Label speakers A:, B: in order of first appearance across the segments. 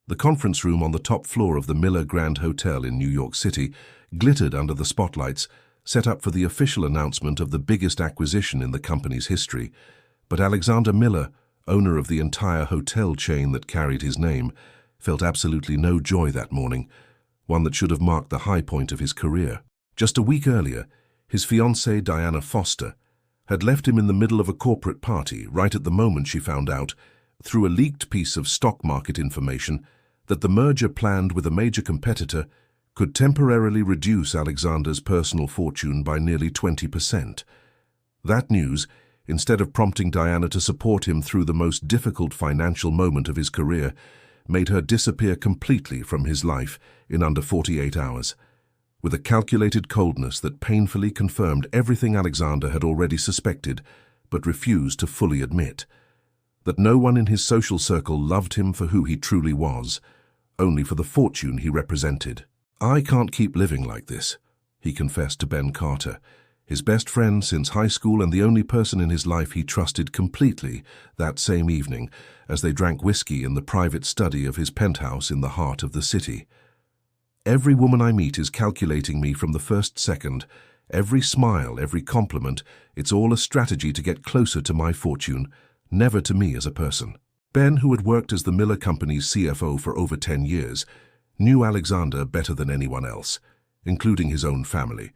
A: The conference room on the top floor of the Miller Grand Hotel in New York City glittered under the spotlights, set up for the official announcement of the biggest acquisition in the company's history. But Alexander Miller, owner of the entire hotel chain that carried his name, felt absolutely no joy that morning, one that should have marked the high point of his career. Just a week earlier, his fiancée Diana Foster had left him in the middle of a corporate party right at the moment she found out, through a leaked piece of stock market information, that the merger planned with a major competitor could temporarily reduce Alexander's personal fortune by nearly 20%. That news, instead of prompting Diana to support him through the most difficult financial moment of his career, made her disappear completely from his life in under 48 hours, with a calculated coldness that painfully confirmed everything Alexander had already suspected but refused to fully admit: that no one in his social circle loved him for who he truly was, only for the fortune he represented. "I can't keep living like this," he confessed to Ben Carter, his best friend since high school and the only person in his life he trusted completely, that same evening as they drank whiskey in the private study of his penthouse in the heart of the city. "Every woman I meet is calculating me from the first second. Every smile, every compliment, it's all a strategy to get closer to my fortune, never to me as a person." Ben, who had worked as the Miller Company's CFO for over 10 years, knew Alexander better than anyone else, including his own family,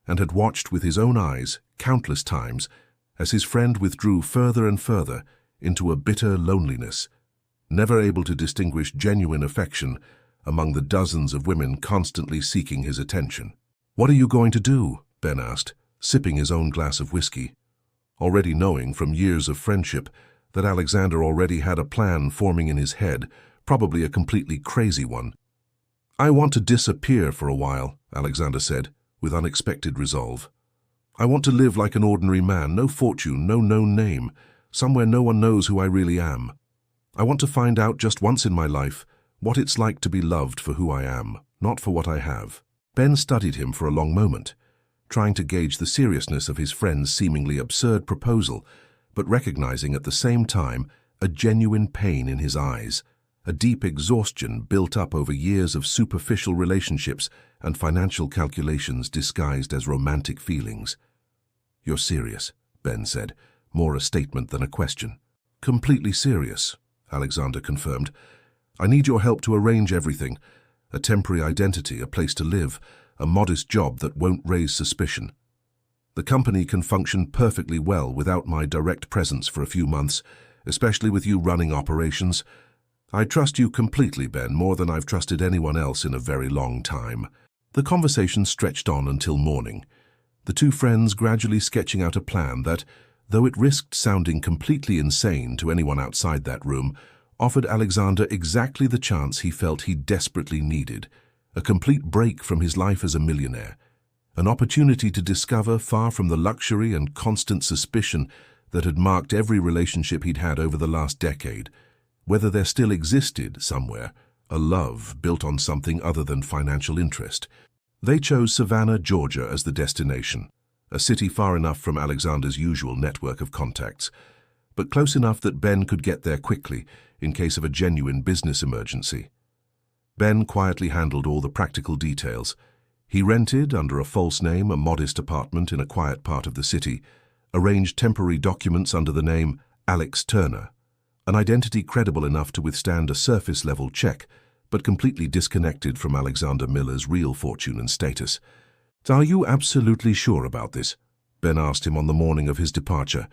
A: and had watched with his own eyes countless times as his friend withdrew further and further into a bitter loneliness, never able to distinguish genuine affection among the dozens of women constantly seeking his attention. "What are you going to do?" Ben asked, sipping his own glass of whiskey, already knowing from years of friendship that Alexander already had a plan forming in his head, probably a completely crazy one. "I want to disappear for a while," Alexander said, with unexpected resolve. "I want to live like an ordinary man, no fortune, no known name, somewhere no one knows who I really am. I want to find out just once in my life what it's like to be loved for who I am, not for what I have." Ben studied him for a long moment, trying to gauge the seriousness of his friend's seemingly absurd proposal, but recognizing at the same time a genuine pain in his eyes, a deep exhaustion built up over years of superficial relationships and financial calculations disguised as romantic feelings. "You're serious," Ben said, more a statement than a question. "Completely serious," Alexander confirmed. "I need your help to arrange everything: a temporary identity, a place to live, a modest job that won't raise suspicion. The company can function perfectly well without my direct presence for a few months, especially with you running operations. I trust you completely, Ben, more than I've trusted anyone else in a very long time." The conversation stretched on until morning, the two friends gradually sketching out a plan that, though it risked sounding completely insane to anyone outside that room, offered Alexander exactly the chance he felt he desperately needed: a complete break from his life as a millionaire, an opportunity to discover, far from the luxury and constant suspicion that had marked every relationship he'd had over the last decade, whether there still existed, somewhere, a love built on something other than financial interest. They chose Savannah, Georgia as the destination, a city far enough from Alexander's usual network of contacts, but close enough that Ben could get there quickly in case of a genuine business emergency. Ben quietly handled all the practical details. He rented, under a false name, a modest apartment in a quiet part of the city, arranged temporary documents under the name Alex Turner, an identity credible enough to withstand a surface-level check, but completely disconnected from Alexander Miller's real fortune and status. "Are you absolutely sure about this?" Ben asked him on the morning of his departure,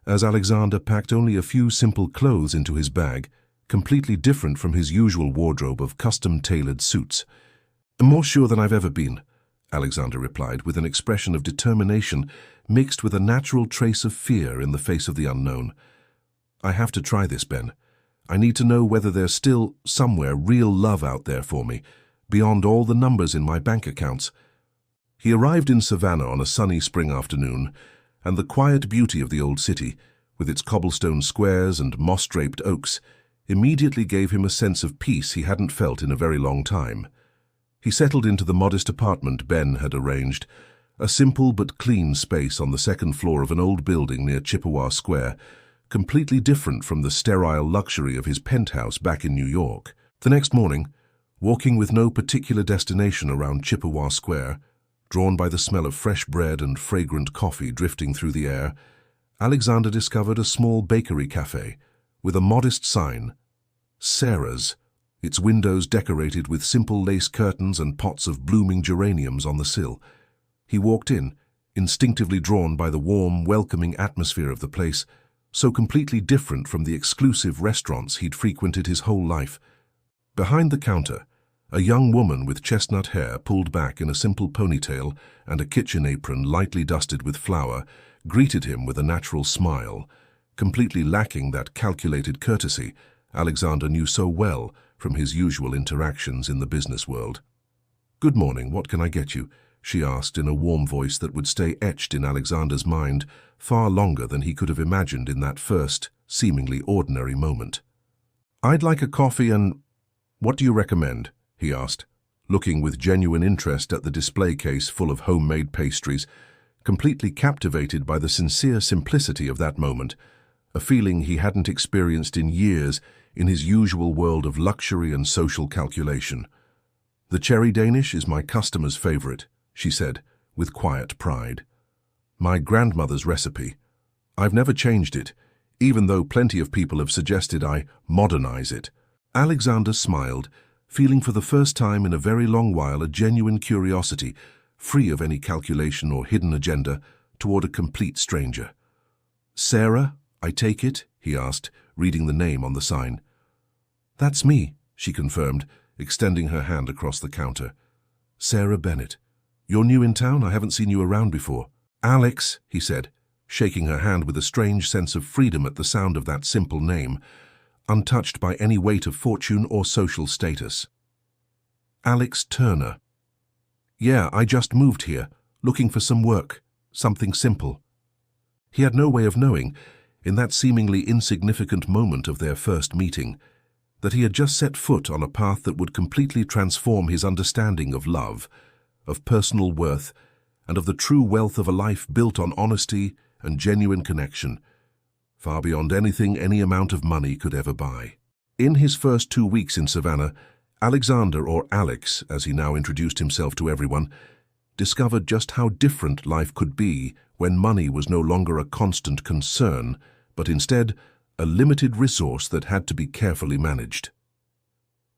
A: as Alexander packed only a few simple clothes into his bag, completely different from his usual wardrobe of custom-tailored suits. "More sure than I've ever been," Alexander replied, with an expression of determination mixed with a natural trace of fear in the face of the unknown. "I have to try this, Ben. I need to know whether there's still, somewhere, real love out there for me, beyond all the numbers in my bank accounts." He arrived in Savannah on a sunny spring afternoon, and the quiet beauty of the old city, with its cobblestone squares and moss-draped oaks, immediately gave him a sense of peace he hadn't felt in a very long time. He settled into the modest apartment Ben had arranged, a simple but clean space on the second floor of an old building near Chippewa Square, completely different from the sterile luxury of his penthouse back in New York. The next morning, walking with no particular destination around Chippewa Square, drawn by the smell of fresh bread and fragrant coffee drifting through the air, Alexander discovered a small bakery cafe with a modest sign, Sarah's, its windows decorated with simple lace curtains and pots of blooming geraniums on the sill. He walked in, instinctively drawn by the warm, welcoming atmosphere of the place, so completely different from the exclusive restaurants he'd frequented his whole life. Behind the counter, a young woman with chestnut hair pulled back in a simple ponytail and a kitchen apron lightly dusted with flour greeted him with a natural smile, completely lacking that calculated courtesy Alexander knew so well from his usual interactions in the business world. "Good morning, what can I get you?" she asked in a warm voice that would stay etched in Alexander's mind far longer than he could have imagined in that first, seemingly ordinary moment. "I'd like a coffee and... what do you recommend?" he asked, looking with genuine interest at the display case full of homemade pastries, completely captivated by the sincere simplicity of that moment, a feeling he hadn't experienced in years in his usual world of luxury and social calculation. "The cherry Danish is my customer's favorite," she said, with quiet pride. "My grandmother's recipe. I've never changed it, even though plenty of people have suggested I modernize it." Alexander smiled, feeling for the first time in a very long while a genuine curiosity, free of any calculation or hidden agenda, toward a complete stranger. "Sarah, I take it?" he asked, reading the name on the sign. "That's me," she confirmed, extending her hand across the counter. "Sarah Bennett. You're new in town? I haven't seen you around before." "Alex," he said, shaking her hand with a strange sense of freedom at the sound of that simple name, untouched by any weight of fortune or social status. "Alex Turner. Yeah, I just moved here, looking for some work, something simple." He had no way of knowing, in that seemingly insignificant moment of their first meeting, that he had just set foot on a path that would completely transform his understanding of love, of personal worth, and of the true wealth of a life built on honesty and genuine connection, far beyond anything any amount of money could ever buy. In his first 2 weeks in Savannah, Alexander, or Alex, as he now introduced himself to everyone, discovered just how different life could be when money was no longer a constant concern, but instead a limited resource that had to be carefully managed.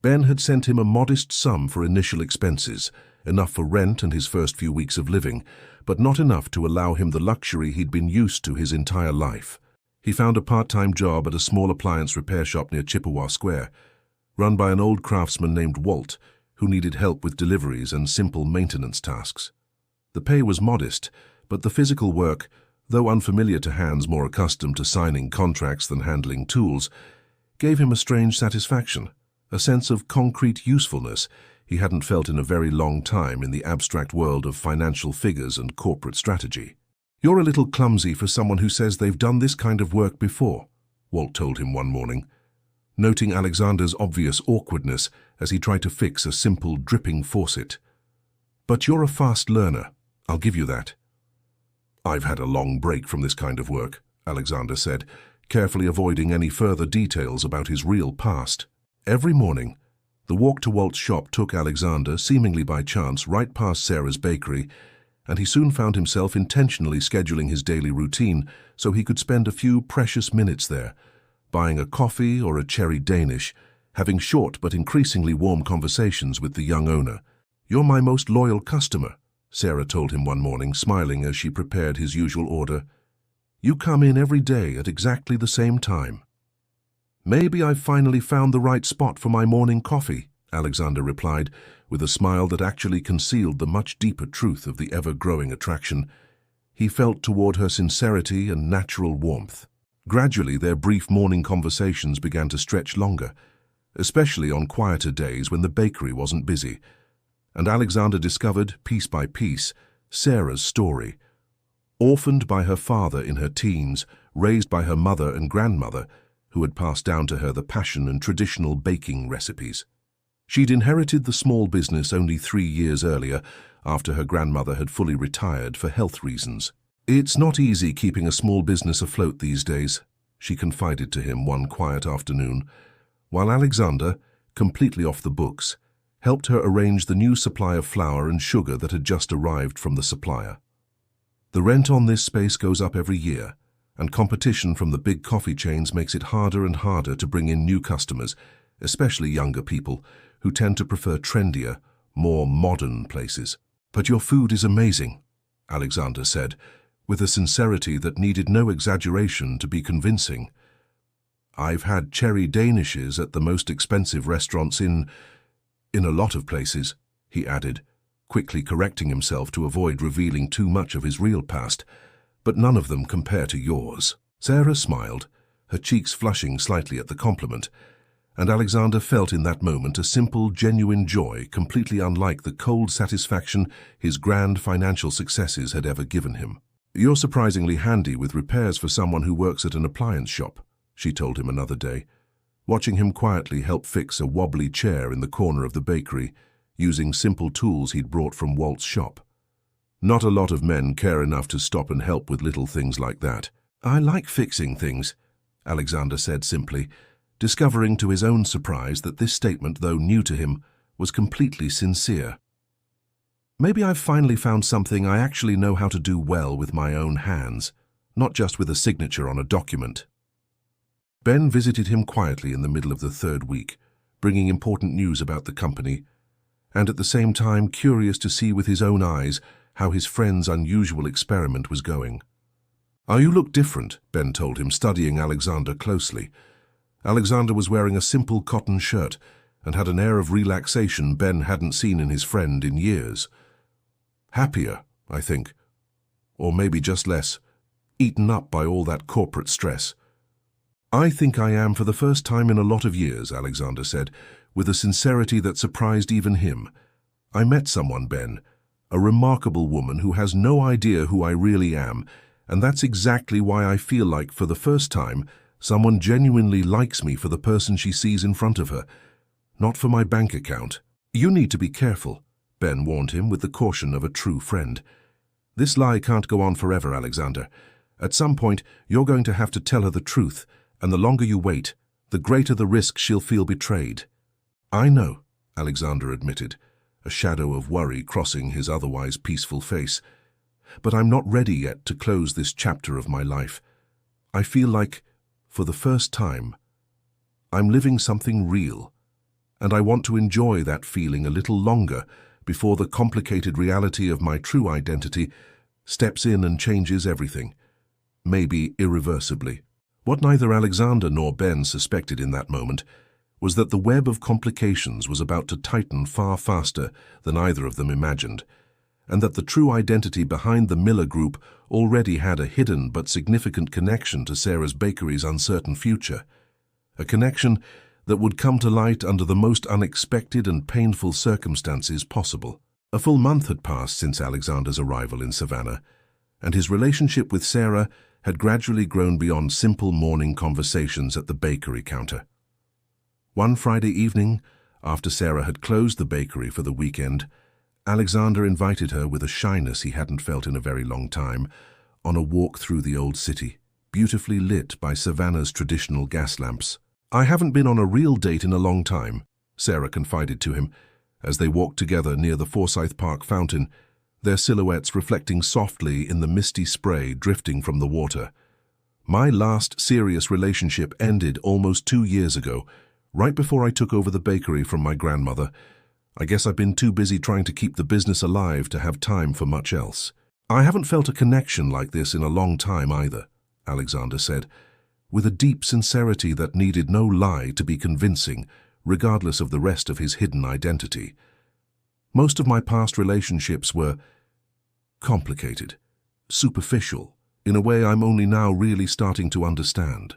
A: Ben had sent him a modest sum for initial expenses, enough for rent and his first few weeks of living, but not enough to allow him the luxury he'd been used to his entire life. He found a part-time job at a small appliance repair shop near Chippewa Square, run by an old craftsman named Walt, who needed help with deliveries and simple maintenance tasks. The pay was modest, but the physical work, though unfamiliar to hands more accustomed to signing contracts than handling tools, gave him a strange satisfaction, a sense of concrete usefulness he hadn't felt in a very long time in the abstract world of financial figures and corporate strategy. "You're a little clumsy for someone who says they've done this kind of work before," Walt told him one morning, noting Alexander's obvious awkwardness as he tried to fix a simple dripping faucet. "But you're a fast learner, I'll give you that." "I've had a long break from this kind of work," Alexander said, carefully avoiding any further details about his real past. Every morning, the walk to Walt's shop took Alexander, seemingly by chance, right past Sarah's bakery, and he soon found himself intentionally scheduling his daily routine so he could spend a few precious minutes there, buying a coffee or a cherry Danish, having short but increasingly warm conversations with the young owner. "You're my most loyal customer," Sarah told him one morning, smiling as she prepared his usual order. "You come in every day at exactly the same time." "Maybe I've finally found the right spot for my morning coffee," Alexander replied, with a smile that actually concealed the much deeper truth of the ever-growing attraction he felt toward her sincerity and natural warmth. Gradually, their brief morning conversations began to stretch longer, especially on quieter days when the bakery wasn't busy, and Alexander discovered, piece by piece, Sarah's story. Orphaned by her father in her teens, raised by her mother and grandmother, who had passed down to her the passion and traditional baking recipes. She'd inherited the small business only 3 years earlier, after her grandmother had fully retired for health reasons. "It's not easy keeping a small business afloat these days," she confided to him one quiet afternoon, while Alexander, completely off the books, helped her arrange the new supply of flour and sugar that had just arrived from the supplier. The rent on this space goes up every year, and competition from the big coffee chains makes it harder and harder to bring in new customers, especially younger people, who tend to prefer trendier, more modern places. "But your food is amazing," Alexander said, with a sincerity that needed no exaggeration to be convincing. "I've had cherry danishes at the most expensive restaurants in a lot of places," he added, quickly correcting himself to avoid revealing too much of his real past, "but none of them compare to yours." Sarah smiled, her cheeks flushing slightly at the compliment, and Alexander felt in that moment a simple, genuine joy completely unlike the cold satisfaction his grand financial successes had ever given him. "You're surprisingly handy with repairs for someone who works at an appliance shop," she told him another day, watching him quietly help fix a wobbly chair in the corner of the bakery, using simple tools he'd brought from Walt's shop. "Not a lot of men care enough to stop and help with little things like that." "I like fixing things," Alexander said simply, discovering to his own surprise that this statement, though new to him, was completely sincere. "Maybe I've finally found something I actually know how to do well with my own hands, not just with a signature on a document." Ben visited him quietly in the middle of the third week, bringing important news about the company, and at the same time curious to see with his own eyes how his friend's unusual experiment was going. "You look different," Ben told him, studying Alexander closely. Alexander was wearing a simple cotton shirt and had an air of relaxation Ben hadn't seen in his friend in years. "Happier, I think. Or maybe just less eaten up by all that corporate stress." "I think I am for the first time in a lot of years," Alexander said, with a sincerity that surprised even him. "I met someone, Ben, a remarkable woman who has no idea who I really am, and that's exactly why I feel like, for the first time, someone genuinely likes me for the person she sees in front of her, not for my bank account." "You need to be careful," Ben warned him with the caution of a true friend. "This lie can't go on forever, Alexander. At some point, you're going to have to tell her the truth, and the longer you wait, the greater the risk she'll feel betrayed." "I know," Alexander admitted, a shadow of worry crossing his otherwise peaceful face. "But I'm not ready yet to close this chapter of my life. I feel like, for the first time, I'm living something real, and I want to enjoy that feeling a little longer before the complicated reality of my true identity steps in and changes everything, maybe irreversibly." What neither Alexander nor Ben suspected in that moment was that the web of complications was about to tighten far faster than either of them imagined, and that the true identity behind the Miller Group already had a hidden but significant connection to Sarah's bakery's uncertain future, a connection that would come to light under the most unexpected and painful circumstances possible. A full month had passed since Alexander's arrival in Savannah, and his relationship with Sarah had gradually grown beyond simple morning conversations at the bakery counter. One Friday evening, after Sarah had closed the bakery for the weekend, Alexander invited her with a shyness he hadn't felt in a very long time on a walk through the old city, beautifully lit by Savannah's traditional gas lamps. "I haven't been on a real date in a long time," Sarah confided to him as they walked together near the Forsyth Park fountain, their silhouettes reflecting softly in the misty spray drifting from the water. "My last serious relationship ended almost 2 years ago, right before I took over the bakery from my grandmother. I guess I've been too busy trying to keep the business alive to have time for much else." "I haven't felt a connection like this in a long time either," Alexander said, with a deep sincerity that needed no lie to be convincing, regardless of the rest of his hidden identity. "Most of my past relationships were complicated, superficial, in a way I'm only now really starting to understand."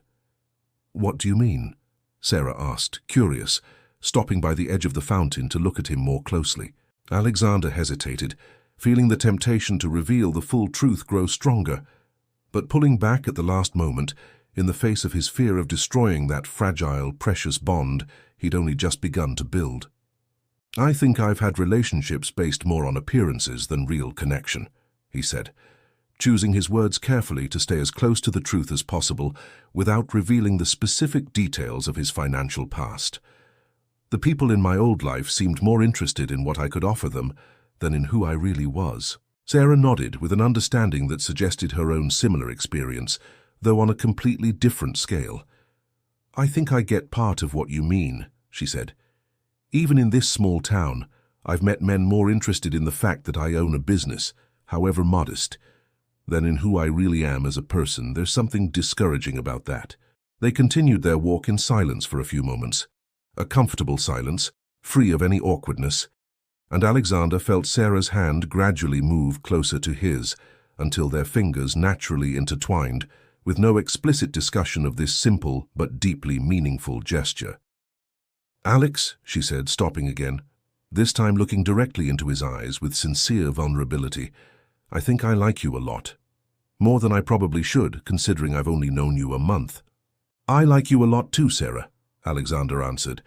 A: "What do you mean?" Sarah asked, curious, stopping by the edge of the fountain to look at him more closely. Alexander hesitated, feeling the temptation to reveal the full truth grow stronger, but pulling back at the last moment, in the face of his fear of destroying that fragile, precious bond he'd only just begun to build. "I think I've had relationships based more on appearances than real connection," he said, choosing his words carefully to stay as close to the truth as possible without revealing the specific details of his financial past. The people in my old life seemed more interested in what I could offer them than in who I really was. Sarah nodded with an understanding that suggested her own similar experience, though on a completely different scale. "I think I get part of what you mean," she said. "Even in this small town, I've met men more interested in the fact that I own a business, however modest, than in who I really am as a person. There's something discouraging about that." They continued their walk in silence for a few moments, a comfortable silence, free of any awkwardness, and Alexander felt Sarah's hand gradually move closer to his until their fingers naturally intertwined, with no explicit discussion of this simple but deeply meaningful gesture. "Alex," she said, stopping again, this time looking directly into his eyes with sincere vulnerability, "I think I like you a lot. More than I probably should, considering I've only known you a month." "I like you a lot too, Sarah," Alexander answered,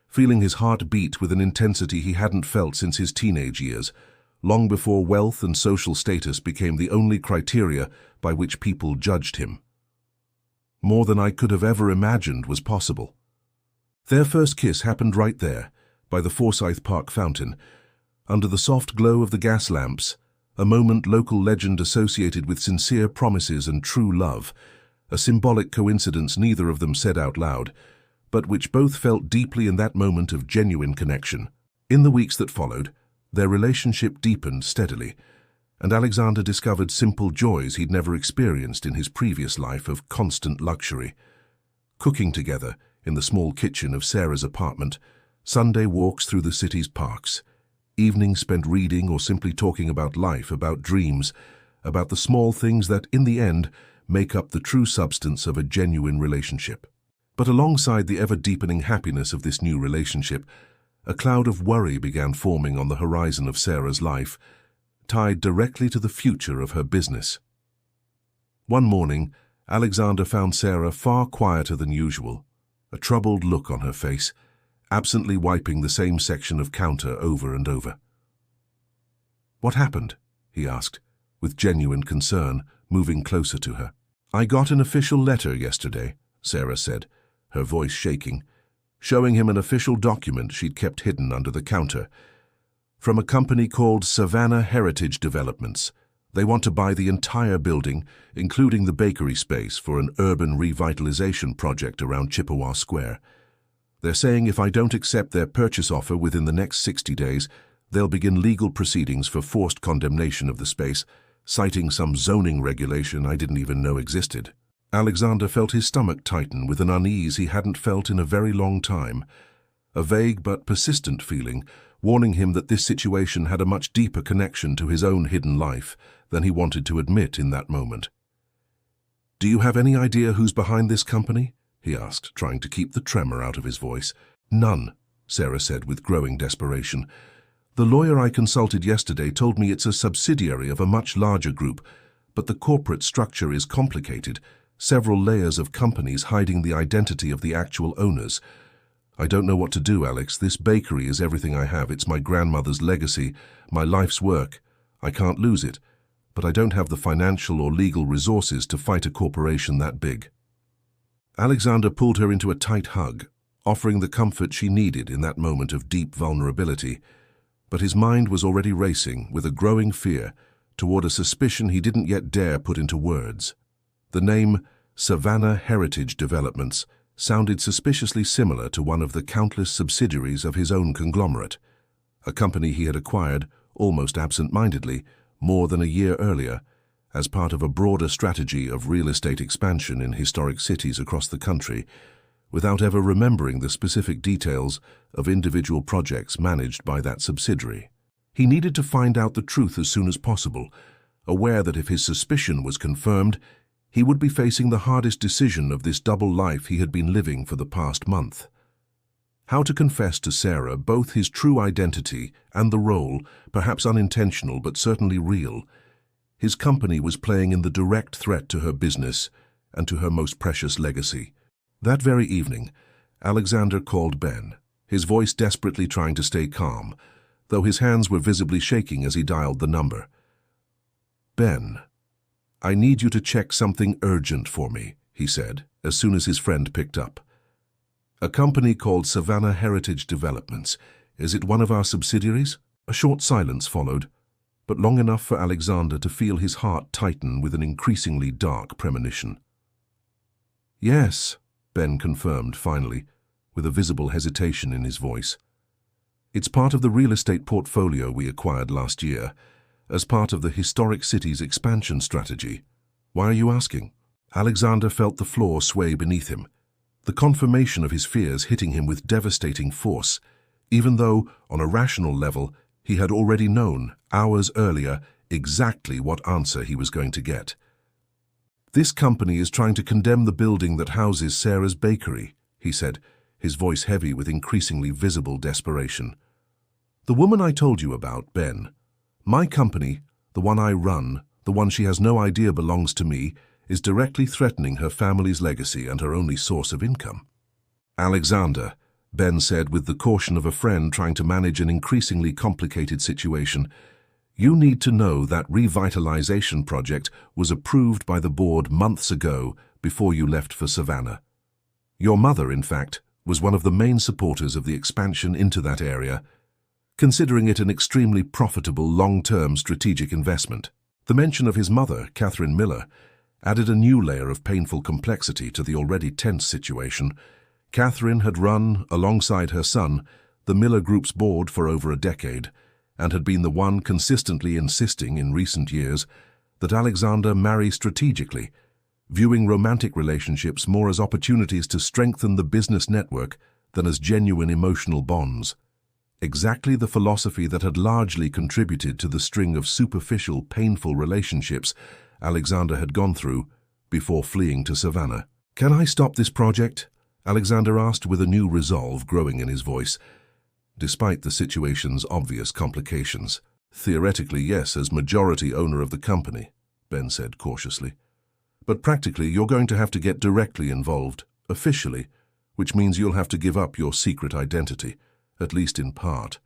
A: feeling his heart beat with an intensity he hadn't felt since his teenage years, long before wealth and social status became the only criteria by which people judged him. More than I could have ever imagined was possible. Their first kiss happened right there, by the Forsyth Park fountain, under the soft glow of the gas lamps, a moment local legend associated with sincere promises and true love, a symbolic coincidence neither of them said out loud, but which both felt deeply in that moment of genuine connection. In the weeks that followed, their relationship deepened steadily, and Alexander discovered simple joys he'd never experienced in his previous life of constant luxury. Cooking together in the small kitchen of Sarah's apartment, Sunday walks through the city's parks, evenings spent reading or simply talking about life, about dreams, about the small things that, in the end, make up the true substance of a genuine relationship. But alongside the ever-deepening happiness of this new relationship, a cloud of worry began forming on the horizon of Sarah's life, tied directly to the future of her business. One morning, Alexander found Sarah far quieter than usual, a troubled look on her face, absently wiping the same section of counter over and over. "What happened?" he asked, with genuine concern, moving closer to her. "I got an official letter yesterday," Sarah said, her voice shaking, showing him an official document she'd kept hidden under the counter. "From a company called Savannah Heritage Developments. They want to buy the entire building, including the bakery space, for an urban revitalization project around Chippewa Square. They're saying if I don't accept their purchase offer within the next 60 days, they'll begin legal proceedings for forced condemnation of the space, citing some zoning regulation I didn't even know existed." Alexander felt his stomach tighten with an unease he hadn't felt in a very long time, a vague but persistent feeling, warning him that this situation had a much deeper connection to his own hidden life than he wanted to admit in that moment. "Do you have any idea who's behind this company?" he asked, trying to keep the tremor out of his voice. "None," Sarah said with growing desperation. "The lawyer I consulted yesterday told me it's a subsidiary of a much larger group, but the corporate structure is complicated, several layers of companies hiding the identity of the actual owners. I don't know what to do, Alex. This bakery is everything I have. It's my grandmother's legacy, my life's work. I can't lose it, but I don't have the financial or legal resources to fight a corporation that big." Alexander pulled her into a tight hug, offering the comfort she needed in that moment of deep vulnerability. But his mind was already racing with a growing fear toward a suspicion he didn't yet dare put into words. The name Savannah Heritage Developments sounded suspiciously similar to one of the countless subsidiaries of his own conglomerate, a company he had acquired, almost absent-mindedly, more than a year earlier, as part of a broader strategy of real estate expansion in historic cities across the country, without ever remembering the specific details of individual projects managed by that subsidiary. He needed to find out the truth as soon as possible, aware that if his suspicion was confirmed, he would be facing the hardest decision of this double life he had been living for the past month. How to confess to Sarah both his true identity and the role, perhaps unintentional but certainly real, his company was playing in the direct threat to her business and to her most precious legacy. That very evening, Alexander called Ben, his voice desperately trying to stay calm, though his hands were visibly shaking as he dialed the number. "Ben, I need you to check something urgent for me," he said, as soon as his friend picked up. A company called Savannah Heritage Developments. Is it one of our subsidiaries? A short silence followed, but long enough for Alexander to feel his heart tighten with an increasingly dark premonition. Yes, Ben confirmed finally, with a visible hesitation in his voice. It's part of the real estate portfolio we acquired last year, as part of the historic city's expansion strategy. Why are you asking? Alexander felt the floor sway beneath him, the confirmation of his fears hitting him with devastating force, even though, on a rational level, he had already known, hours earlier, exactly what answer he was going to get. This company is trying to condemn the building that houses Sarah's bakery, he said, his voice heavy with increasingly visible desperation. The woman I told you about, Ben. My company, the one I run, the one she has no idea belongs to me, is directly threatening her family's legacy and her only source of income. Alexander, Ben said with the caution of a friend trying to manage an increasingly complicated situation, you need to know that revitalization project was approved by the board months ago before you left for Savannah. Your mother, in fact, was one of the main supporters of the expansion into that area, considering it an extremely profitable long-term strategic investment. The mention of his mother, Catherine Miller, added a new layer of painful complexity to the already tense situation. Catherine had run, alongside her son, the Miller Group's board for over a decade, and had been the one consistently insisting in recent years that Alexander marry strategically, viewing romantic relationships more as opportunities to strengthen the business network than as genuine emotional bonds. Exactly the philosophy that had largely contributed to the string of superficial, painful relationships Alexander had gone through before fleeing to Savannah. Can I stop this project? Alexander asked with a new resolve growing in his voice, despite the situation's obvious complications. Theoretically, yes, as majority owner of the company, Ben said cautiously. But practically, you're going to have to get directly involved, officially, which means you'll have to give up your secret identity, at least in part.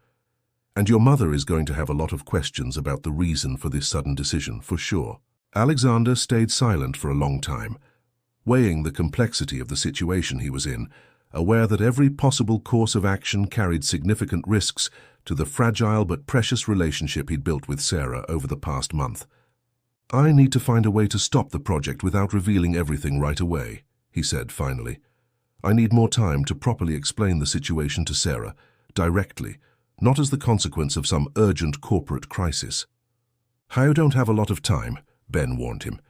A: And your mother is going to have a lot of questions about the reason for this sudden decision, for sure. Alexander stayed silent for a long time, weighing the complexity of the situation he was in, aware that every possible course of action carried significant risks to the fragile but precious relationship he'd built with Sarah over the past month. I need to find a way to stop the project without revealing everything right away, he said finally. I need more time to properly explain the situation to Sarah, directly, not as the consequence of some urgent corporate crisis. I don't have a lot of time, Ben warned him.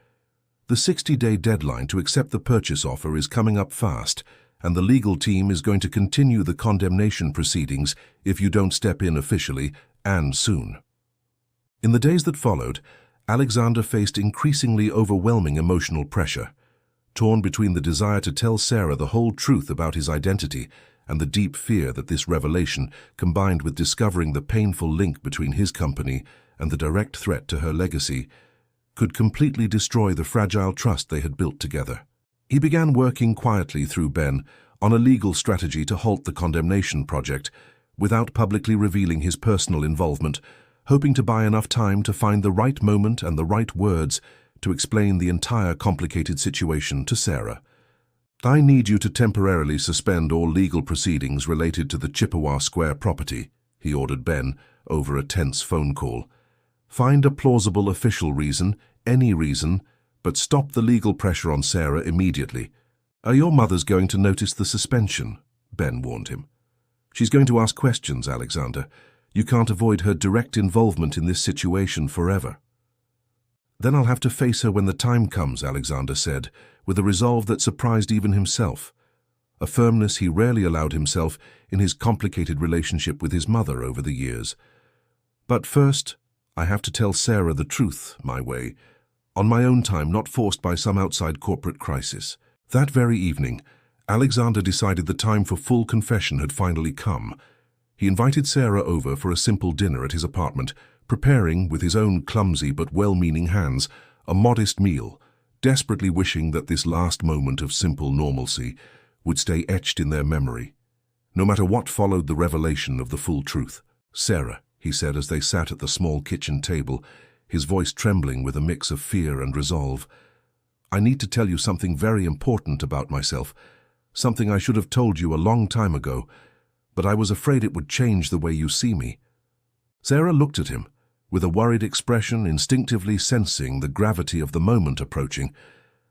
A: The 60-day deadline to accept the purchase offer is coming up fast, and the legal team is going to continue the condemnation proceedings if you don't step in officially, and soon. In the days that followed, Alexander faced increasingly overwhelming emotional pressure, torn between the desire to tell Sarah the whole truth about his identity and the deep fear that this revelation, combined with discovering the painful link between his company and the direct threat to her legacy, could completely destroy the fragile trust they had built together. He began working quietly through Ben on a legal strategy to halt the condemnation project without publicly revealing his personal involvement, hoping to buy enough time to find the right moment and the right words to explain the entire complicated situation to Sarah. I need you to temporarily suspend all legal proceedings related to the Chippewa Square property, he ordered Ben over a tense phone call. Find a plausible official reason, any reason, but stop the legal pressure on Sarah immediately. Are your mothers going to notice the suspension? Ben warned him. She's going to ask questions, Alexander. You can't avoid her direct involvement in this situation forever. Then I'll have to face her when the time comes, Alexander said, with a resolve that surprised even himself, a firmness he rarely allowed himself in his complicated relationship with his mother over the years. But first, I have to tell Sarah the truth, my way, on my own time, not forced by some outside corporate crisis. That very evening, Alexander decided the time for full confession had finally come. He invited Sarah over for a simple dinner at his apartment, preparing, with his own clumsy but well-meaning hands, a modest meal, desperately wishing that this last moment of simple normalcy would stay etched in their memory, no matter what followed the revelation of the full truth. Sarah, he said as they sat at the small kitchen table, his voice trembling with a mix of fear and resolve, I need to tell you something very important about myself. something I should have told you a long time ago, but I was afraid it would change the way you see me." Sarah looked at him, with a worried expression, instinctively sensing the gravity of the moment approaching,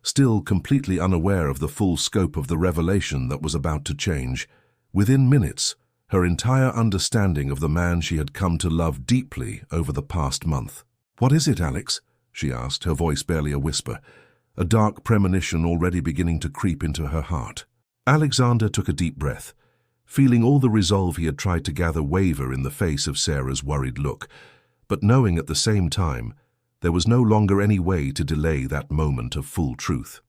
A: still completely unaware of the full scope of the revelation that was about to change. Within minutes, her entire understanding of the man she had come to love deeply over the past month. "What is it, Alex?" she asked, her voice barely a whisper, a dark premonition already beginning to creep into her heart. Alexander took a deep breath, feeling all the resolve he had tried to gather waver in the face of Sarah's worried look, but knowing at the same time there was no longer any way to delay that moment of full truth.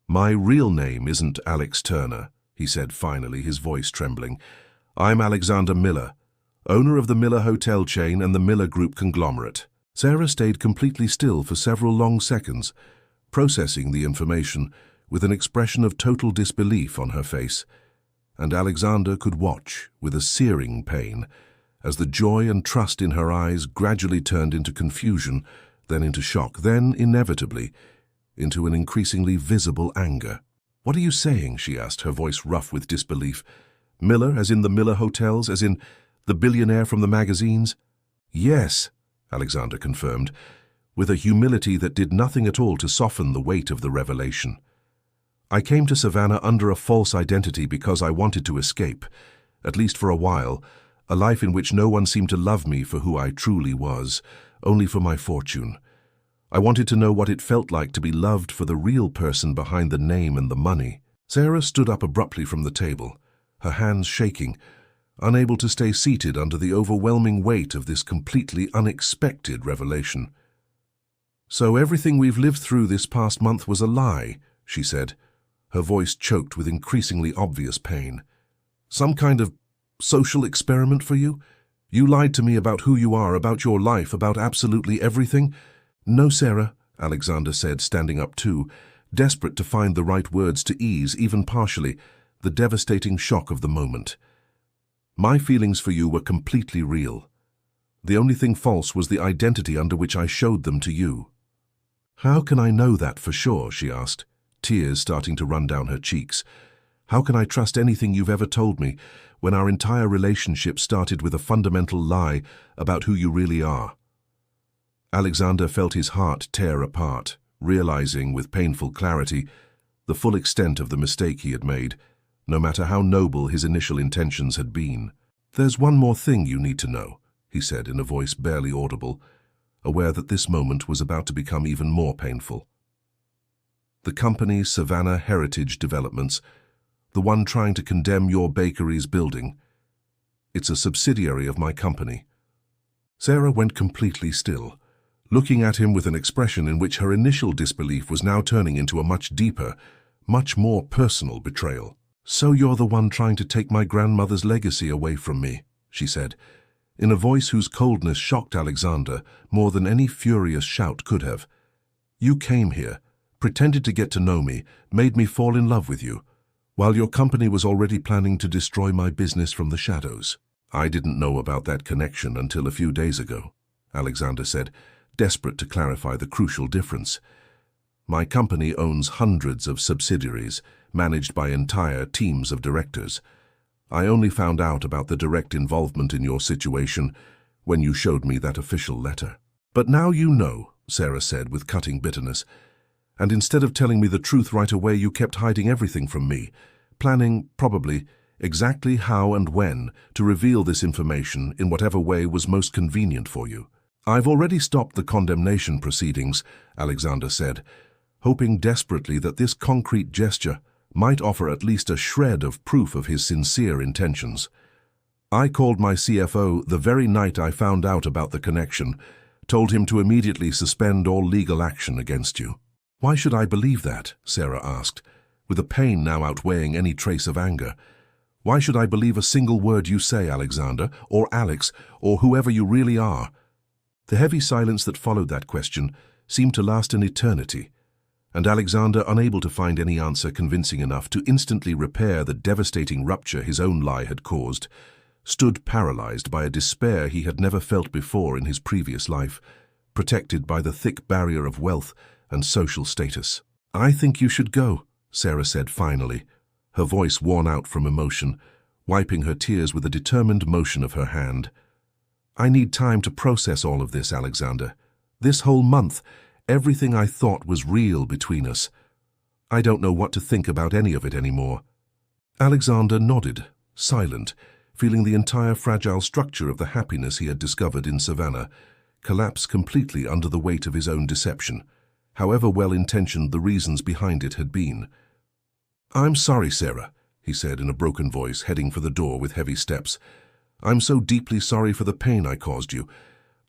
A: "My real name isn't Alex Turner," he said finally, his voice trembling. "I'm Alexander Miller, owner of the Miller Hotel chain and the Miller Group conglomerate." Sarah stayed completely still for several long seconds, processing the information with an expression of total disbelief on her face, and Alexander could watch with a searing pain as the joy and trust in her eyes gradually turned into confusion, then into shock, then, inevitably, into an increasingly visible anger. "What are you saying?" she asked, her voice rough with disbelief. "Miller, as in the Miller Hotels, as in the billionaire from the magazines?" "Yes," Alexander confirmed, with a humility that did nothing at all to soften the weight of the revelation. "I came to Savannah under a false identity because I wanted to escape, at least for a while, a life in which no one seemed to love me for who I truly was, only for my fortune. I wanted to know what it felt like to be loved for the real person behind the name and the money." Sarah stood up abruptly from the table, her hands shaking, unable to stay seated under the overwhelming weight of this completely unexpected revelation. "So everything we've lived through this past month was a lie," she said, her voice choked with increasingly obvious pain. "Some kind of social experiment for you? You lied to me about who you are, about your life, about absolutely everything?" "No, Sarah," Alexander said, standing up too, desperate to find the right words to ease, even partially, the devastating shock of the moment. "My feelings for you were completely real. The only thing false was the identity under which I showed them to you." "How can I know that for sure?" she asked, tears starting to run down her cheeks. "How can I trust anything you've ever told me when our entire relationship started with a fundamental lie about who you really are?" Alexander felt his heart tear apart, realizing with painful clarity the full extent of the mistake he had made, no matter how noble his initial intentions had been. "There's one more thing you need to know," he said in a voice barely audible, aware that this moment was about to become even more painful. "The company Savannah Heritage Developments, the one trying to condemn your bakery's building, it's a subsidiary of my company." Sarah went completely still, looking at him with an expression in which her initial disbelief was now turning into a much deeper, much more personal betrayal. "So you're the one trying to take my grandmother's legacy away from me," she said, in a voice whose coldness shocked Alexander more than any furious shout could have. "You came here, pretended to get to know me, made me fall in love with you, while your company was already planning to destroy my business from the shadows." "I didn't know about that connection until a few days ago," Alexander said, desperate to clarify the crucial difference. "My company owns hundreds of subsidiaries, managed by entire teams of directors. I only found out about the direct involvement in your situation when you showed me that official letter." "But now you know," Sarah said with cutting bitterness, "and instead of telling me the truth right away, you kept hiding everything from me, planning, probably, exactly how and when to reveal this information in whatever way was most convenient for you." "I've already stopped the condemnation proceedings," Alexander said, hoping desperately that this concrete gesture might offer at least a shred of proof of his sincere intentions. "I called my CFO the very night I found out about the connection, told him to immediately suspend all legal action against you." "Why should I believe that?" Sarah asked, with the pain now outweighing any trace of anger. "Why should I believe a single word you say, Alexander, or Alex, or whoever you really are?" The heavy silence that followed that question seemed to last an eternity, and Alexander, unable to find any answer convincing enough to instantly repair the devastating rupture his own lie had caused, stood paralyzed by a despair he had never felt before in his previous life, protected by the thick barrier of wealth and social status. "I think you should go," Sarah said finally, her voice worn out from emotion, wiping her tears with a determined motion of her hand. "I need time to process all of this, Alexander. This whole month, everything I thought was real between us. I don't know what to think about any of it anymore." Alexander nodded, silent, feeling the entire fragile structure of the happiness he had discovered in Savannah collapse completely under the weight of his own deception, however well-intentioned the reasons behind it had been. "I'm sorry, Sarah," he said in a broken voice, heading for the door with heavy steps. "I'm so deeply sorry for the pain I caused you.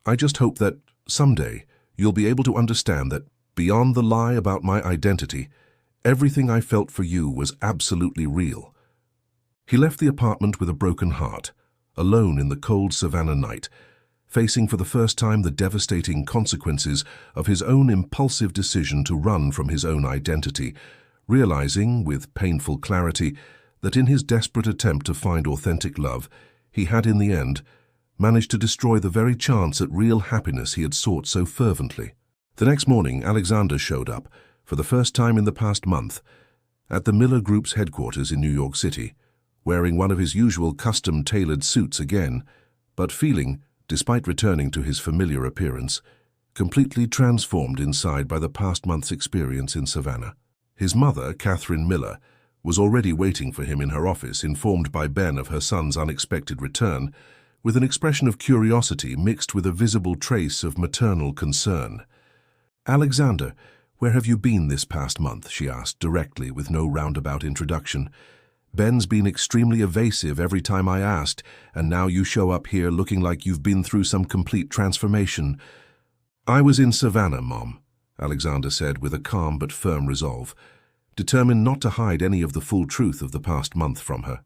A: I just hope that, someday, you'll be able to understand that, beyond the lie about my identity, everything I felt for you was absolutely real." He left the apartment with a broken heart, alone in the cold Savannah night, facing for the first time the devastating consequences of his own impulsive decision to run from his own identity, realizing, with painful clarity, that in his desperate attempt to find authentic love, he had in the end managed to destroy the very chance at real happiness he had sought so fervently. The next morning, Alexander showed up, for the first time in the past month, at the Miller Group's headquarters in New York City, wearing one of his usual custom-tailored suits again, but feeling, despite returning to his familiar appearance, completely transformed inside by the past month's experience in Savannah. His mother, Catherine Miller, was already waiting for him in her office, informed by Ben of her son's unexpected return, with an expression of curiosity mixed with a visible trace of maternal concern. "Alexander, where have you been this past month?" she asked directly, with no roundabout introduction. "Ben's been extremely evasive every time I asked, and now you show up here looking like you've been through some complete transformation." "I was in Savannah, Mom," Alexander said with a calm but firm resolve, determined not to hide any of the full truth of the past month from her.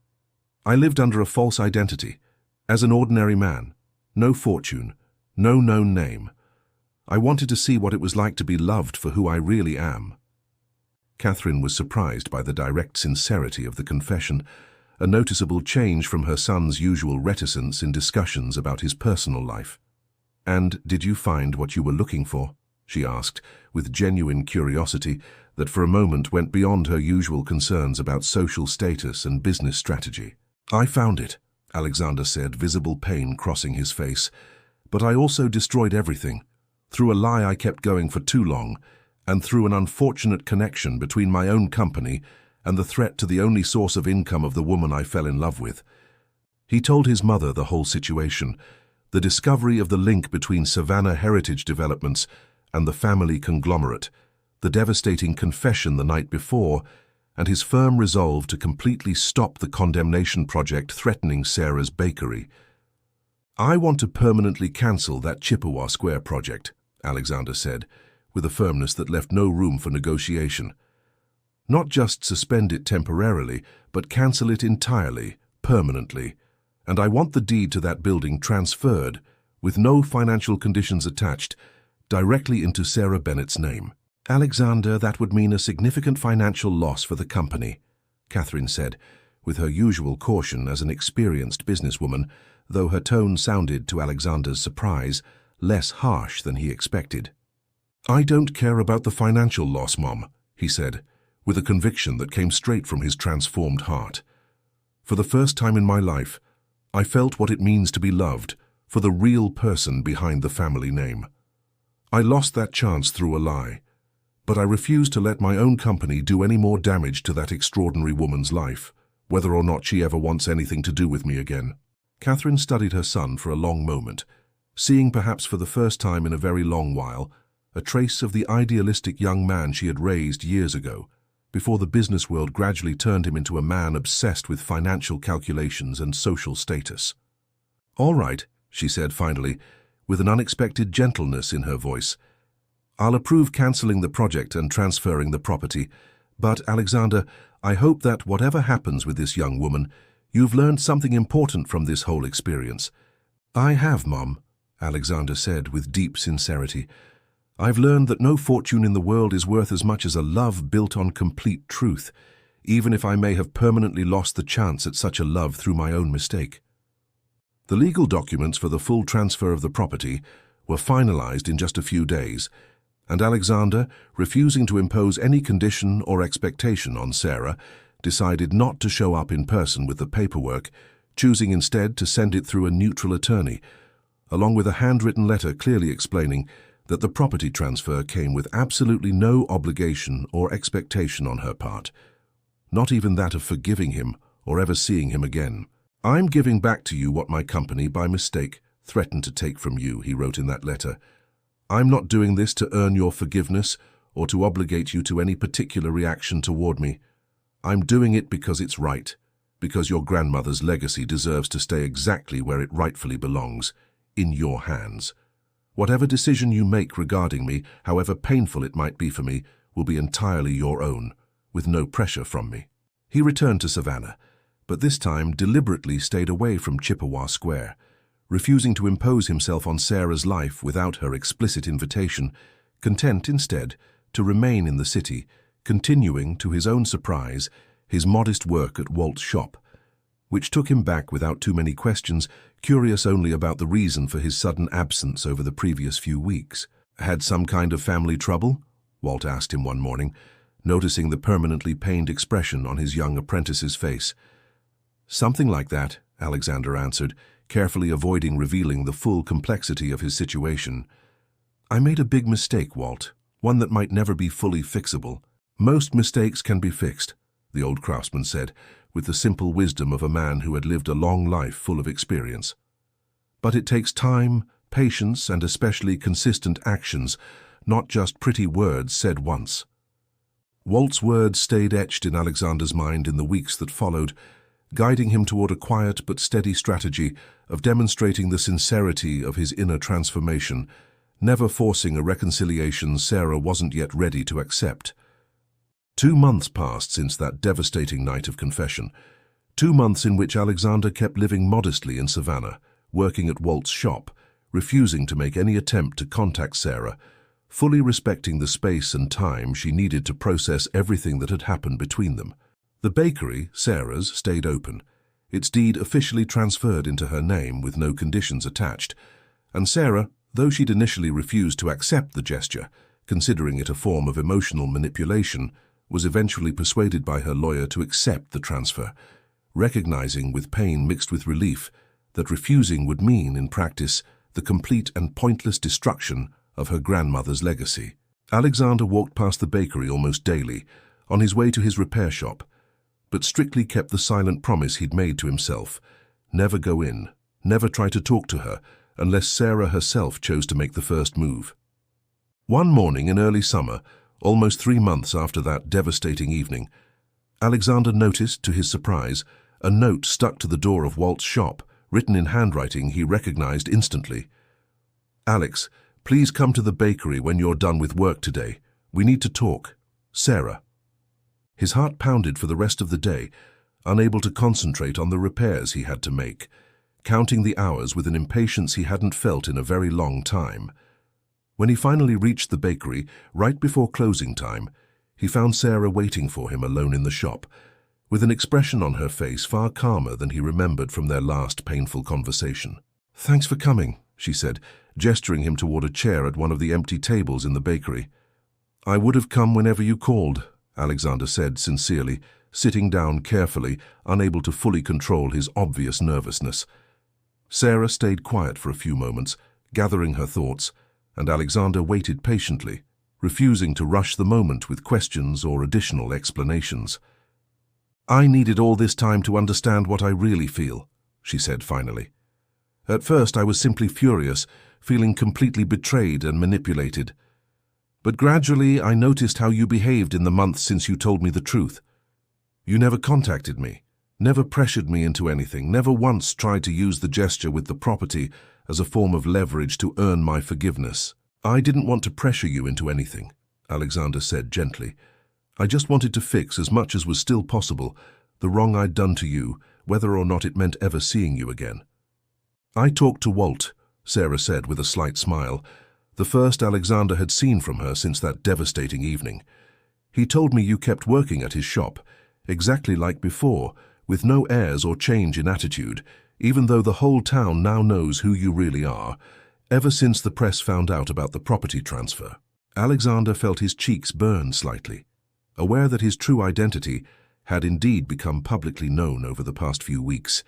A: "I lived under a false identity, as an ordinary man, no fortune, no known name. I wanted to see what it was like to be loved for who I really am." Catherine was surprised by the direct sincerity of the confession, a noticeable change from her son's usual reticence in discussions about his personal life. "And did you find what you were looking for?" she asked, with genuine curiosity that for a moment went beyond her usual concerns about social status and business strategy. "I found it," Alexander said, visible pain crossing his face. "But I also destroyed everything, through a lie I kept going for too long, and through an unfortunate connection between my own company and the threat to the only source of income of the woman I fell in love with." He told his mother the whole situation, the discovery of the link between Savannah Heritage Developments and the family conglomerate, the devastating confession the night before, and his firm resolve to completely stop the condemnation project threatening Sarah's bakery. "I want to permanently cancel that Chippewa Square project," Alexander said, with a firmness that left no room for negotiation. "Not just suspend it temporarily, but cancel it entirely, permanently. And I want the deed to that building transferred, with no financial conditions attached, directly into Sarah Bennett's name." "Alexander, that would mean a significant financial loss for the company," Catherine said, with her usual caution as an experienced businesswoman, though her tone sounded, to Alexander's surprise, less harsh than he expected. "I don't care about the financial loss, Mom," he said, with a conviction that came straight from his transformed heart. "For the first time in my life, I felt what it means to be loved for the real person behind the family name. I lost that chance through a lie, but I refuse to let my own company do any more damage to that extraordinary woman's life, whether or not she ever wants anything to do with me again." Catherine studied her son for a long moment, seeing perhaps for the first time in a very long while a trace of the idealistic young man she had raised years ago, before the business world gradually turned him into a man obsessed with financial calculations and social status. "All right," she said finally, with an unexpected gentleness in her voice. "I'll approve cancelling the project and transferring the property, but, Alexander, I hope that whatever happens with this young woman, you've learned something important from this whole experience." "I have, Mom," Alexander said with deep sincerity. "I've learned that no fortune in the world is worth as much as a love built on complete truth, even if I may have permanently lost the chance at such a love through my own mistake." The legal documents for the full transfer of the property were finalized in just a few days, and Alexander, refusing to impose any condition or expectation on Sarah, decided not to show up in person with the paperwork, choosing instead to send it through a neutral attorney, along with a handwritten letter clearly explaining that the property transfer came with absolutely no obligation or expectation on her part, not even that of forgiving him or ever seeing him again. "I'm giving back to you what my company, by mistake, threatened to take from you," he wrote in that letter. "I'm not doing this to earn your forgiveness or to obligate you to any particular reaction toward me. I'm doing it because it's right, because your grandmother's legacy deserves to stay exactly where it rightfully belongs, in your hands. Whatever decision you make regarding me, however painful it might be for me, will be entirely your own, with no pressure from me." He returned to Savannah, but this time deliberately stayed away from Chippewa Square, refusing to impose himself on Sarah's life without her explicit invitation, content instead to remain in the city, continuing, to his own surprise, his modest work at Walt's shop, which took him back without too many questions, curious only about the reason for his sudden absence over the previous few weeks. "Had some kind of family trouble?" Walt asked him one morning, noticing the permanently pained expression on his young apprentice's face. "Something like that," Alexander answered, carefully avoiding revealing the full complexity of his situation. "I made a big mistake, Walt, one that might never be fully fixable." "Most mistakes can be fixed," the old craftsman said, with the simple wisdom of a man who had lived a long life full of experience. "But it takes time, patience, and especially consistent actions, not just pretty words said once." Walt's words stayed etched in Alexander's mind in the weeks that followed, guiding him toward a quiet but steady strategy of demonstrating the sincerity of his inner transformation, never forcing a reconciliation Sarah wasn't yet ready to accept. 2 months passed since that devastating night of confession, 2 months in which Alexander kept living modestly in Savannah, working at Walt's shop, refusing to make any attempt to contact Sarah, fully respecting the space and time she needed to process everything that had happened between them. The bakery, Sarah's, stayed open, its deed officially transferred into her name with no conditions attached, and Sarah, though she'd initially refused to accept the gesture, considering it a form of emotional manipulation, was eventually persuaded by her lawyer to accept the transfer, recognizing with pain mixed with relief that refusing would mean, in practice, the complete and pointless destruction of her grandmother's legacy. Alexander walked past the bakery almost daily, on his way to his repair shop, but strictly kept the silent promise he'd made to himself: never go in, never try to talk to her, unless Sarah herself chose to make the first move. One morning in early summer, almost 3 months after that devastating evening, Alexander noticed, to his surprise, a note stuck to the door of Walt's shop, written in handwriting he recognized instantly. "Alex, please come to the bakery when you're done with work today. We need to talk. Sarah." His heart pounded for the rest of the day, unable to concentrate on the repairs he had to make, counting the hours with an impatience he hadn't felt in a very long time. When he finally reached the bakery, right before closing time, he found Sarah waiting for him alone in the shop, with an expression on her face far calmer than he remembered from their last painful conversation. "Thanks for coming," she said, gesturing him toward a chair at one of the empty tables in the bakery. "I would have come whenever you called," Alexander said sincerely, sitting down carefully, unable to fully control his obvious nervousness. Sarah stayed quiet for a few moments, gathering her thoughts, and Alexander waited patiently, refusing to rush the moment with questions or additional explanations. "I needed all this time to understand what I really feel," she said finally. "At first I was simply furious, feeling completely betrayed and manipulated. But gradually I noticed how you behaved in the months since you told me the truth. You never contacted me, never pressured me into anything, never once tried to use the gesture with the property as a form of leverage to earn my forgiveness. I didn't want to pressure you into anything," Alexander said gently. "I just wanted to fix, as much as was still possible, the wrong I'd done to you, whether or not it meant ever seeing you again." "I talked to Walt," Sarah said with a slight smile, the first Alexander had seen from her since that devastating evening. "He told me you kept working at his shop, exactly like before, with no airs or change in attitude, even though the whole town now knows who you really are, ever since the press found out about the property transfer." Alexander felt his cheeks burn slightly, aware that his true identity had indeed become publicly known over the past few weeks,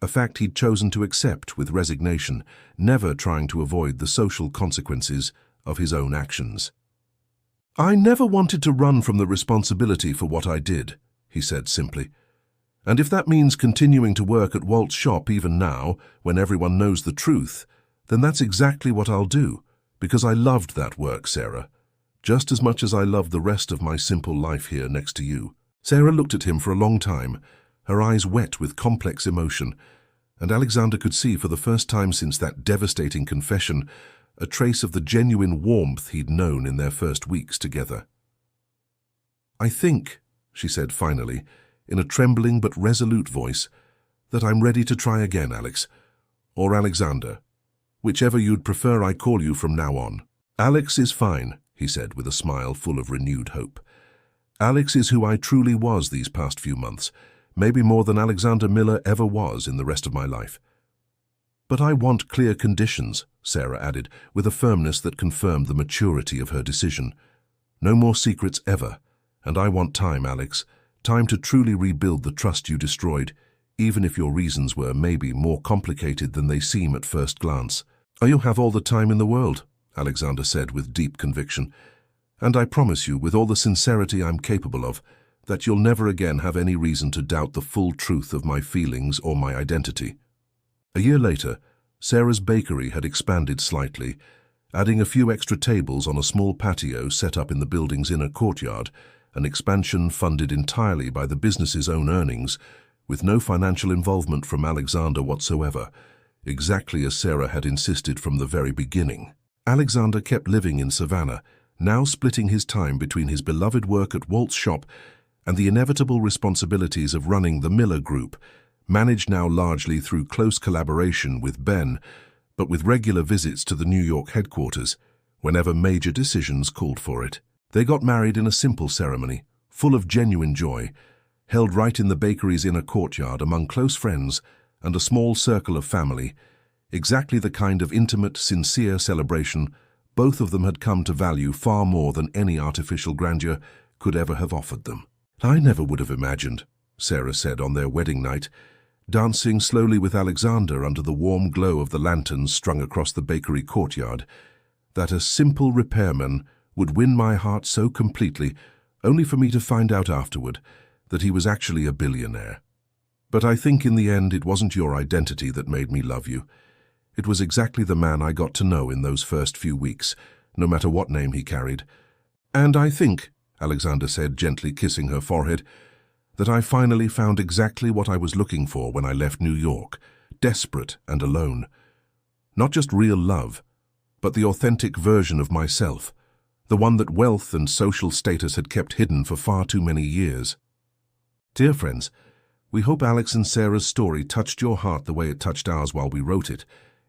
A: a fact he'd chosen to accept with resignation, never trying to avoid the social consequences of his own actions. "I never wanted to run from the responsibility for what I did," he said simply. "And if that means continuing to work at Walt's shop even now, when everyone knows the truth, then that's exactly what I'll do, because I loved that work, Sarah, just as much as I loved the rest of my simple life here next to you." Sarah looked at him for a long time, her eyes wet with complex emotion, and Alexander could see for the first time since that devastating confession a trace of the genuine warmth he'd known in their first weeks together. "I think," she said finally, in a trembling but resolute voice, "that I'm ready to try again, Alex, or Alexander, whichever you'd prefer I call you from now on." "Alex is fine," he said with a smile full of renewed hope. "Alex is who I truly was these past few months, maybe more than Alexander Miller ever was in the rest of my life." "But I want clear conditions," Sarah added, with a firmness that confirmed the maturity of her decision. "No more secrets ever, and I want time, Alex, time to truly rebuild the trust you destroyed, even if your reasons were maybe more complicated than they seem at first glance." "You have all the time in the world," Alexander said with deep conviction, "and I promise you, with all the sincerity I'm capable of, that you'll never again have any reason to doubt the full truth of my feelings or my identity." A year later, Sarah's bakery had expanded slightly, adding a few extra tables on a small patio set up in the building's inner courtyard, an expansion funded entirely by the business's own earnings, with no financial involvement from Alexander whatsoever, exactly as Sarah had insisted from the very beginning. Alexander kept living in Savannah, now splitting his time between his beloved work at Walt's shop and the inevitable responsibilities of running the Miller Group, managed now largely through close collaboration with Ben, but with regular visits to the New York headquarters, whenever major decisions called for it. They got married in a simple ceremony, full of genuine joy, held right in the bakery's inner courtyard among close friends and a small circle of family, exactly the kind of intimate, sincere celebration both of them had come to value far more than any artificial grandeur could ever have offered them. "I never would have imagined," Sarah said on their wedding night, dancing slowly with Alexander under the warm glow of the lanterns strung across the bakery courtyard, "that a simple repairman would win my heart so completely, only for me to find out afterward that he was actually a billionaire. But I think in the end it wasn't your identity that made me love you. It was exactly the man I got to know in those first few weeks, no matter what name he carried. And I think," Alexander said, gently kissing her forehead, "that I finally found exactly what I was looking for when I left New York, desperate and alone. Not just real love, but the authentic version of myself, the one that wealth and social status had kept hidden for far too many years." Dear friends, we hope Alex and Sarah's story touched your heart the way it touched ours while we wrote it.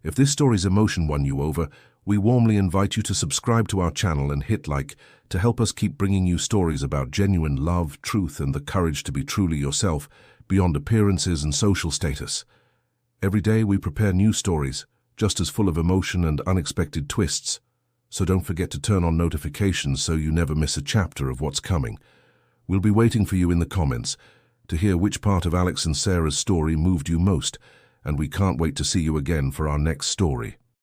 A: If this story's emotion won you over, we warmly invite you to subscribe to our channel and hit like to help us keep bringing you stories about genuine love, truth, and the courage to be truly yourself, beyond appearances and social status. Every day we prepare new stories, just as full of emotion and unexpected twists. So don't forget to turn on notifications so you never miss a chapter of what's coming. We'll be waiting for you in the comments to hear which part of Alex and Sarah's story moved you most, and we can't wait to see you again for our next story.